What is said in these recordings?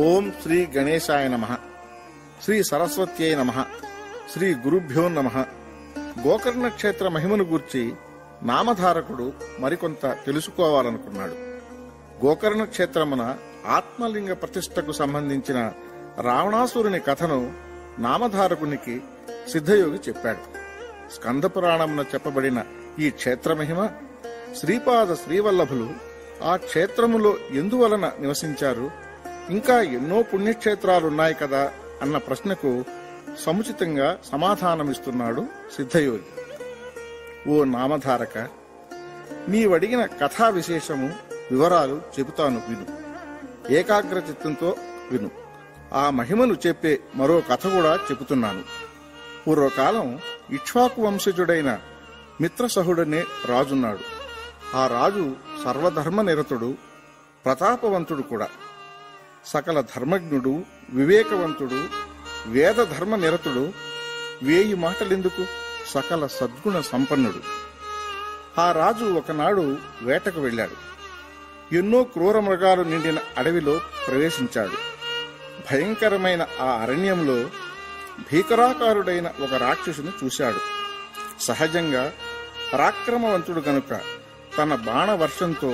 ఓం శ్రీ గణేశాయ నమః, శ్రీ సరస్వత్యై నమః, శ్రీ గురుభ్యో నమః. గోకర్ణ క్షేత్ర మహిమను గూర్చి నామధారకుడు మరికొంత తెలుసుకోవాలనుకున్నాడు. గోకర్ణ క్షేత్రమున ఆత్మలింగ ప్రతిష్టకు సంబంధించిన రావణాసురుని కథను నామధారకునికి సిద్ధయోగి చెప్పాడు. స్కందపురాణమున చెప్పబడిన ఈ క్షేత్ర మహిమ, శ్రీపాద శ్రీవల్లభులు ఆ క్షేత్రములో ఎందువలన నివసించారు, ఇంకా ఎన్నో పుణ్యక్షేత్రాలున్నాయి కదా అన్న ప్రశ్నకు సముచితంగా సమాధానమిస్తున్నాడు సిద్ధయోగి. ఓ నామధారక, నీవడిగిన కథా విశేషము వివరాలు చెబుతాను విను. ఏకాగ్ర చిత్తంతో విను. ఆ మహిమను చెప్పే మరో కథ కూడా చెబుతున్నాను. పూర్వకాలం ఇక్ష్వాకు వంశజుడైన మిత్రసహుడనే రాజున్నాడు. ఆ రాజు సర్వధర్మ నిరతుడు, ప్రతాపవంతుడు కూడా. సకల ధర్మజ్ఞుడు, వివేకవంతుడు, వేద ధర్మ నిరతుడు, 1000 మాటలెందుకు సకల సద్గుణ సంపన్నుడు. ఆ రాజు ఒకనాడు వేటకు వెళ్ళాడు. ఎన్నో క్రూర మృగాలు నిండిన అడవిలో ప్రవేశించాడు. భయంకరమైన ఆ అరణ్యంలో భీకరాకారుడైన ఒక రాక్షసుని చూశాడు. సహజంగా పరాక్రమవంతుడు గనుక తన బాణవర్షంతో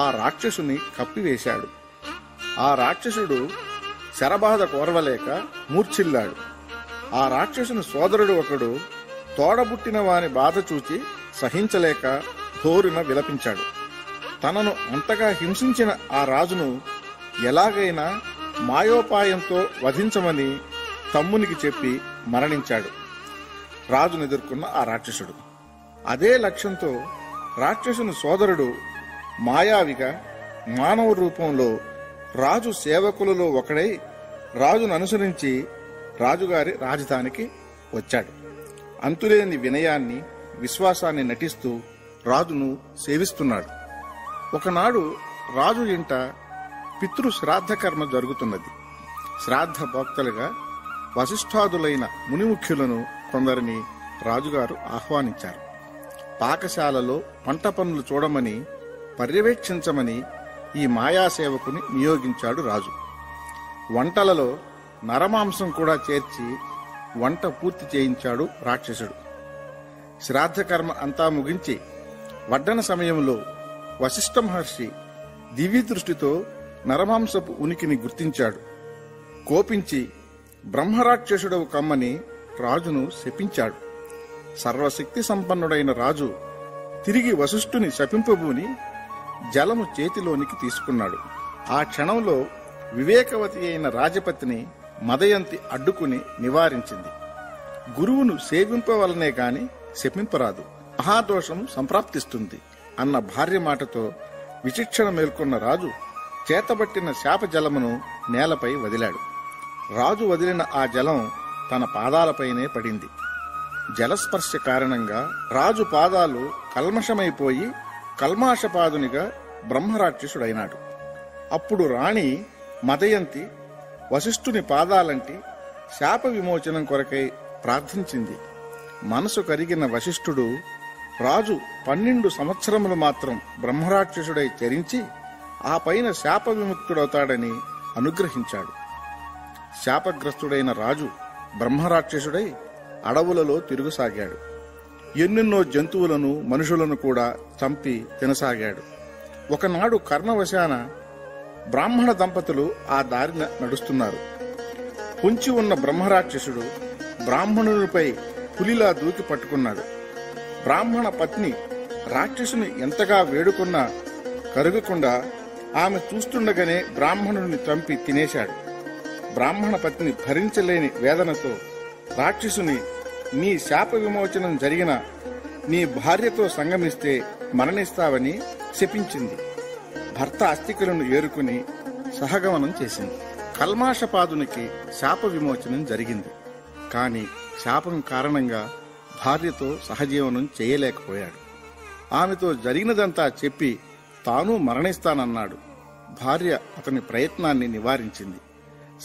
ఆ రాక్షసుని కప్పివేశాడు. ఆ రాక్షసుడు శరబాధ కోరవలేక మూర్ఛిల్లాడు. ఆ రాక్షసుని సోదరుడు ఒకడు తోడబుట్టిన వాని బాధ చూచి సహించలేక ధోరున విలపించాడు. తనను అంతగా హింసించిన ఆ రాజును ఎలాగైనా మాయోపాయంతో వధించమని తమ్మునికి చెప్పి మరణించాడు. రాజును ఎదుర్కొన్న ఆ రాక్షసుడు అదే లక్ష్యంతో రాక్షసుని సోదరుడు మాయావిగా మానవ రూపంలో రాజు సేవకులలో ఒకడై రాజును అనుసరించి రాజుగారి రాజధానికి వచ్చాడు. అంతులేని వినయాన్ని, విశ్వాసాన్ని నటిస్తూ రాజును సేవిస్తున్నాడు. ఒకనాడు రాజు ఇంట పితృ శ్రాద్ధ కర్మ జరుగుతున్నది. శ్రాద్ధ భోక్తలుగా వశిష్ఠాదులైన మునిముఖ్యులను కొందరిని రాజుగారు ఆహ్వానించారు. పాకశాలలో పంట పనులు చూడమని, పర్యవేక్షించమని ఈ మాయాసేవకుని నియోగించాడు రాజు. వంటలలో నరమాంసం కూడా చేర్చి వంట పూర్తి చేయించాడు రాక్షసుడు. శ్రాద్ధకర్మ అంతా ముగించి వడ్డన సమయంలో వశిష్ఠ మహర్షి దివ్య దృష్టితో నరమాంసపు ఉనికిని గుర్తించాడు. కోపించి బ్రహ్మరాక్షసుడవు కమ్మని రాజును శపించాడు. సర్వశక్తి సంపన్నుడైన రాజు తిరిగి వశిష్ఠుని శపింపబూని జలము చేతిలోనికి తీసుకున్నాడు. ఆ క్షణంలో వివేకవతి అయిన రాజపత్ని మదయంతి అడ్డుకుని నివారించింది. గురువును సేవింపవలనే గాని శపింపరాదు, మహాదోషం సంప్రాప్తిస్తుంది అన్న భార్య మాటతో విచక్షణ మేల్కొన్న రాజు చేతబట్టిన శాప జలమును నేలపై వదిలాడు. రాజు వదిలిన ఆ జలం తన పాదాలపైనే పడింది. జలస్పర్శ కారణంగా రాజు పాదాలు కల్మషమైపోయి కల్మాషపాదునిగా బ్రహ్మరాక్షసుడైనాడు. అప్పుడు రాణి మదయంతి వశిష్ఠుని పాదాలంటి శాప విమోచనం కొరకై ప్రార్థించింది. మనసు కరిగిన వశిష్ఠుడు రాజు 12 సంవత్సరములు మాత్రం బ్రహ్మరాక్షసుడై చరించి ఆ పైన శాప విముక్తుడవుతాడని అనుగ్రహించాడు. శాపగ్రస్తుడైన రాజు బ్రహ్మరాక్షసుడై అడవులలో తిరుగుసాగాడు. ఎన్నెన్నో జంతువులను, మనుషులను కూడా చంపి తినసాగాడు. ఒకనాడు కర్ణవశాన బ్రాహ్మణ దంపతులు ఆ దారిన నడుస్తున్నారు. పొంచి ఉన్న బ్రహ్మరాక్షసుడు బ్రాహ్మణునిపై పులిలా దూకి పట్టుకున్నాడు. బ్రాహ్మణ పత్ని రాక్షసుని ఎంతగా వేడుకున్నా కరగకుండా ఆమె చూస్తుండగానే బ్రాహ్మణుని చంపి తినేశాడు. బ్రాహ్మణ పత్ని భరించలేని వేదనతో రాక్షసుని, నీ శాప విమోచనం జరిగిన నీ భార్యతో సంగమిస్తే మరణిస్తావని శపించింది. భర్త అస్థికలను ఏరుకుని సహగమనం చేసింది. కల్మాషపాదునికి శాప విమోచనం జరిగింది. కాని శాపం కారణంగా భార్యతో సహజీవనం చేయలేకపోయాడు. ఆమెతో జరిగినదంతా చెప్పి తాను మరణిస్తానన్నాడు. భార్య అతని ప్రయత్నాన్ని నివారించింది.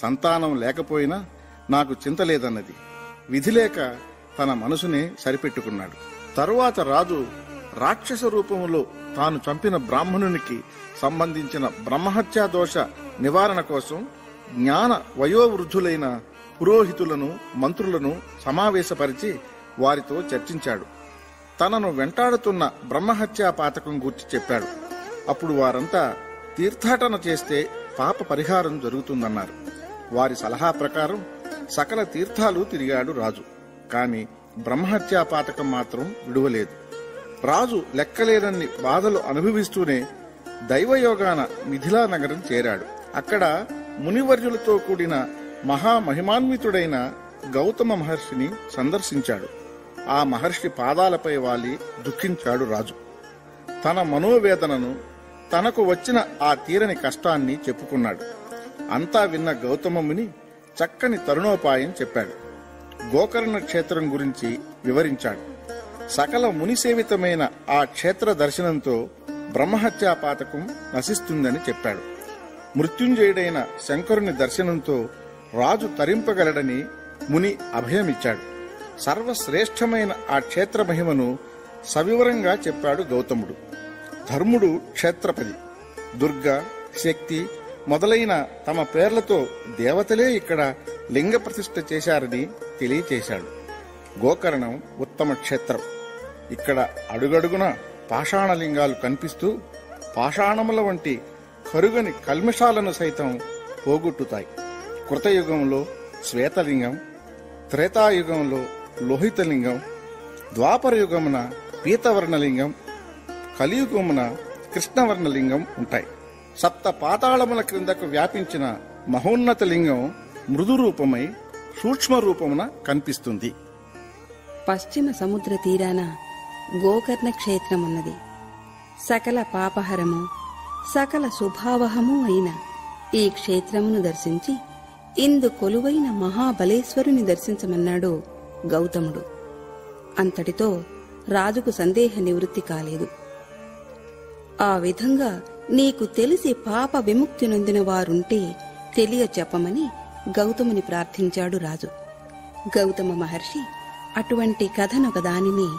సంతానం లేకపోయినా నాకు చింతలేదన్నది. విధిలేక తన మనసునే సరిపెట్టుకున్నాడు. తరువాత రాజు రాక్షస రూపంలో తాను చంపిన బ్రాహ్మణునికి సంబంధించిన బ్రహ్మహత్యా దోష నివారణ కోసం జ్ఞాన వయోవృద్ధులైన పురోహితులను మంత్రులను సమావేశపరిచి వారితో చర్చించాడు. తనను వెంటాడుతున్న బ్రహ్మహత్యా పాతకం గూర్చి చెప్పాడు. అప్పుడు వారంతా తీర్థాటన చేస్తే పాప పరిహారం జరుగుతుందన్నారు. వారి సలహా ప్రకారం సకల తీర్థాలు తిరిగాడు రాజు. కాని బ్రహ్మహత్యా పాతకం మాత్రం విడువలేదు. రాజు లెక్కలేనన్ని బాధలు అనుభవిస్తూనే దైవయోగాన మిథిలా నగరం చేరాడు. అక్కడ మునివర్యులతో కూడిన మహామహిమాన్వితుడైన గౌతమ మహర్షిని సందర్శించాడు. ఆ మహర్షి పాదాలపై వాలి దుఃఖించాడు రాజు. తన మనోవేదనను, తనకు వచ్చిన ఆ తీరని కష్టాన్ని చెప్పుకున్నాడు. అంతా విన్న గౌతమ ముని చక్కని తరుణోపాయం చెప్పాడు. గోకర్ణ క్షేత్రం గురించి వివరించాడు. సకల మునిసేవితమైన ఆ క్షేత్ర దర్శనంతో బ్రహ్మహత్యా పాతకం నశిస్తుందని చెప్పాడు. మృత్యుంజయుడైన శంకరుని దర్శనంతో రాజు తరింపగలడని ముని అభయమిచ్చాడు. సర్వశ్రేష్టమైన ఆ క్షేత్ర మహిమను సవివరంగా చెప్పాడు గౌతముడు. ధర్ముడు క్షేత్రపతి, దుర్గా, శక్తి మొదలైన తమ పేర్లతో దేవతలే ఇక్కడ లింగ ప్రతిష్ఠ చేశారని తెలియచేశాడు. గోకర్ణం ఉత్తమ క్షేత్రం. ఇక్కడ అడుగడుగున పాషాణలింగాలు కనిపిస్తూ పాషాణముల వంటి కరుగని కల్మషాలను సైతం పోగొట్టుతాయి. కృతయుగంలో శ్వేతలింగం, త్రేతాయుగంలో లోహితలింగం, ద్వాపరయుగమున పీతవర్ణలింగం, కలియుగమున కృష్ణవర్ణలింగం ఉంటాయి. సప్త పాతాళముల క్రిందకు వ్యాపించిన మహోన్నత లింగం మృదు రూపమై సూక్ష్మ రూపమున కనిపిస్తుంది. పశ్చిమ సముద్ర తీరాన గోకర్ణ క్షేత్రమున్నది. సకల పాపహరము, సకల శుభావహము అయిన ఈ క్షేత్రమును దర్శించి ఇందు కొలువైన మహాబలేశ్వరుని దర్శించమన్నాడు గౌతముడు. అంతటితో రాజుకు సందేహ నివృత్తి కాలేదు. ఆ విధంగా నీకు తెలిసి పాప విముక్తి నొందిన వారుంటే తెలియ చెప్పమని గౌతముని ప్రార్థించాడు రాజు. గౌతమ మహర్షి అటువంటి కథనొక దానిని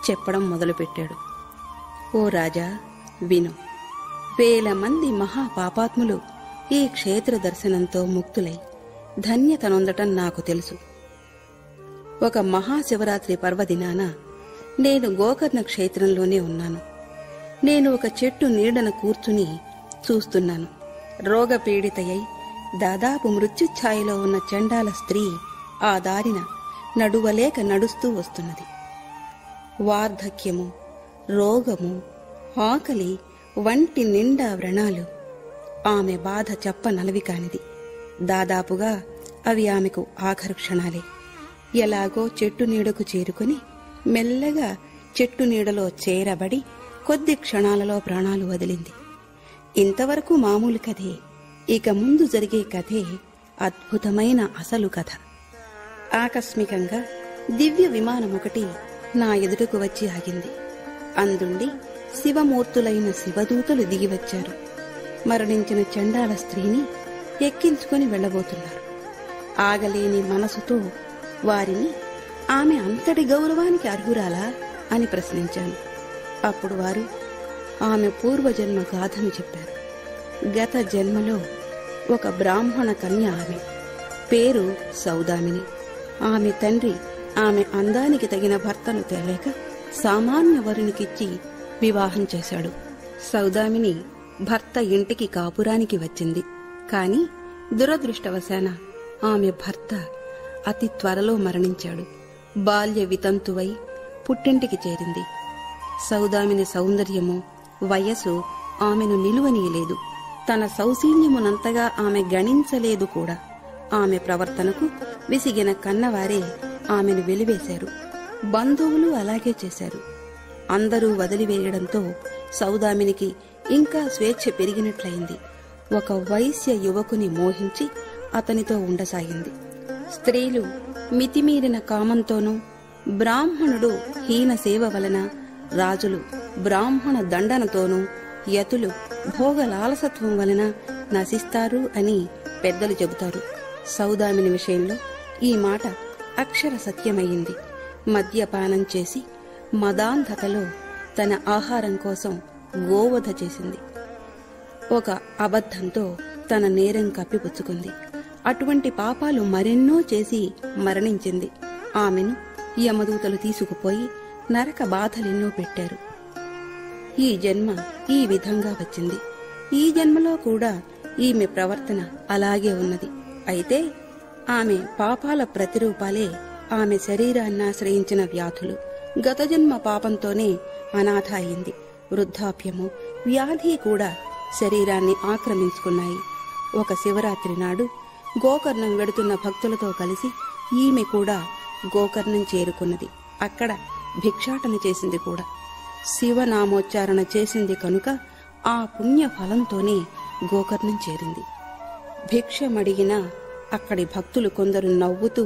చెప్పడం మొదలుపెట్టాడు. ఓ రాజా, విను. 1000 మంది మహాపాపాత్ములు ఈ క్షేత్ర దర్శనంతో ముక్తులై ధన్యతనొందటం నాకు తెలుసు. ఒక మహాశివరాత్రి పర్వదినాన నేను గోకర్ణ క్షేత్రంలోనే ఉన్నాను. నేను ఒక చెట్టు నీడన కూర్చుని చూస్తున్నాను. రోగపీడితయై దాదాపు మృత్యుఛాయలో ఉన్న చండాల స్త్రీ ఆ దారిన నడువలేక నడుస్తూ వస్తున్నది. వార్ధక్యము, రోగము, ఆకలి వంటి నిండా వ్రణాలు. ఆమె బాధ చెప్పనలవి కానిది. దాదాపుగా అవి ఆమెకు ఆఖరు క్షణాలే. ఎలాగో చెట్టు నీడకు చేరుకుని మెల్లగా చెట్టు నీడలో చేరబడి కొద్ది క్షణాలలో ప్రాణాలు వదిలింది. ఇంతవరకు మామూలు కథే. ఇక ముందు జరిగే కథే అద్భుతమైన అసలు కథ. ఆకస్మికంగా దివ్య విమానమొకటి నా ఎదుటకు వచ్చి ఆగింది. అందుండి శివమూర్తులైన శివదూతలు దిగివచ్చారు. మరణించిన చండాల స్త్రీని ఎక్కించుకొని వెళ్లబోతున్నారు. ఆగలేని మనసుతో వారిని ఆమె అంతటి గౌరవానికి అర్హురాలా అని ప్రశ్నించాను. అప్పుడు వారు ఆమె పూర్వజన్మ గాథను చెప్పారు. గత జన్మలో ఒక బ్రాహ్మణ కన్య ఆమె. పేరు సౌదామిని. ఆమె తండ్రి ఆమె అందానికి తగిన భర్తను తేలేక సామాన్య వరునికిచ్చి వివాహం చేశాడు. సౌదామిని భర్త ఇంటికి కాపురానికి వచ్చింది. కాని దురదృష్టవశాన ఆమె భర్త అతి త్వరలో మరణించాడు. బాల్య వితంతువై పుట్టింటికి చేరింది. సౌదామిని సౌందర్యము, వయసు ఆమెను నిలువనీయలేదు. తన సౌశీల్యమునంతగా ఆమె గణించలేదు కూడా. ఆమె ప్రవర్తనకు విసిగిన కన్నవారే ఆమెను వెలివేశారు. బంధువులు అలాగే చేశారు. అందరూ వదిలివేయడంతో సౌదామినికి ఇంకా స్వేచ్ఛ పెరిగినట్లయింది. ఒక వైశ్య యువకుని మోహించి అతనితో ఉండసాగింది. స్త్రీలు మితిమీరిన కామంతోనూ, బ్రాహ్మణుడు హీన సేవ వలన, రాజులు బ్రాహ్మణ దండనతోనూ, యతులు భోగలాలసత్వం వలన నశిస్తారు అని పెద్దలు చెబుతారు. సౌదామిని విషయంలో ఈ మాట అక్షర సత్యమయ్యింది. మద్యపానం చేసి మదాంధతలో తన ఆహారం కోసం గోవధ చేసింది. ఒక అబద్ధంతో తన నేరం కప్పిపుచ్చుకుంది. అటువంటి పాపాలు మరెన్నో చేసి మరణించింది. ఆమెను యమదూతలు తీసుకుపోయి నరక బాధలెన్నో పెట్టారు. ఈ జన్మ ఈ విధంగా వచ్చింది. ఈ జన్మలో కూడా ఈమె ప్రవర్తన అలాగే ఉన్నది. అయితే ఆమె పాపాల ప్రతిరూపాలే ఆమె శరీరాన్నాశ్రయించిన వ్యాధులు. గత జన్మ పాపంతోనే అనాథ అయింది. వృద్ధాప్యము, వ్యాధి కూడా శరీరాన్ని ఆక్రమించుకున్నాయి. ఒక శివరాత్రి నాడు గోకర్ణం వెడుతున్న భక్తులతో కలిసి ఈమె కూడా గోకర్ణం చేరుకున్నది. అక్కడ భిక్షాటన చేసింది కూడా. శివనామోచ్చారణ చేసింది కనుక ఆ పుణ్య ఫలంతోనే గోకర్ణం చేరింది. భిక్షమడిగిన అక్కడి భక్తులు కొందరు నవ్వుతూ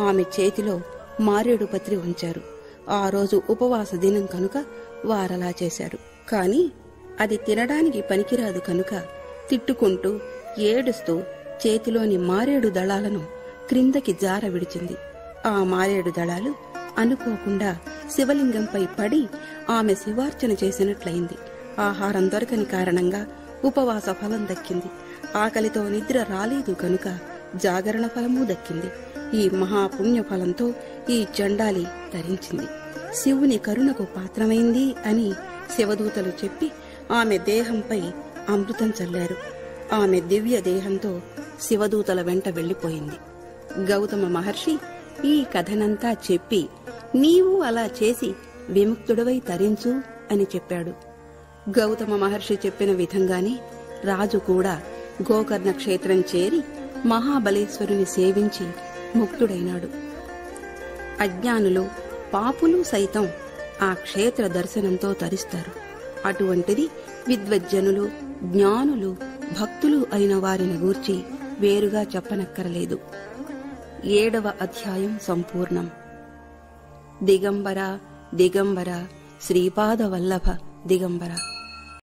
ఆమె చేతిలో మారేడు పత్రి ఉంచారు. ఆ రోజు ఉపవాస దినం కనుక వారలా చేశారు. కాని అది తినడానికి పనికిరాదు కనుక తిట్టుకుంటూ ఏడుస్తూ చేతిలోని మారేడు దళాలను క్రిందకి జార విడిచింది. ఆ మారేడు దళాలు అనుకోకుండా శివలింగంపై పడి ఆమె శివార్చన చేసినట్లయింది. ఆహారం దొరకని కారణంగా ఉపవాస ఫలం దక్కింది. ఆకలితో నిద్ర రాలేదు కనుక జాగరణ ఫలమూ దక్కింది. ఈ మహాపుణ్య ఫలంతో ఈ చండాలి తరించింది. శివుని కరుణకు పాత్రమైంది అని శివదూతలు చెప్పి ఆమె దేహంపై అమృతం చల్లారు. ఆమె దివ్య దేహంతో శివదూతల వెంట వెళ్లిపోయింది. గౌతమ మహర్షి ఈ కథనంతా చెప్పి, నీవు అలా చేసి విముక్తుడవై తరించు అని చెప్పాడు. గౌతమ మహర్షి చెప్పిన విధంగానే రాజు కూడా గోకర్ణ క్షేత్రం చేరి మహాబలేశ్వరుని సేవించి ముక్తుడైనాడు. అజ్ఞానులు, పాపులు సైతం ఆ క్షేత్ర దర్శనంతో తరిస్తారు. అటువంటిది విద్వజ్జనులు, జ్ఞానులు, భక్తులు అయిన వారిని గూర్చి వేరుగా చెప్పనక్కరలేదు. 7వ అధ్యాయం సంపూర్ణం. దిగంబర దిగంబర శ్రీపాద వల్లభ దిగంబర.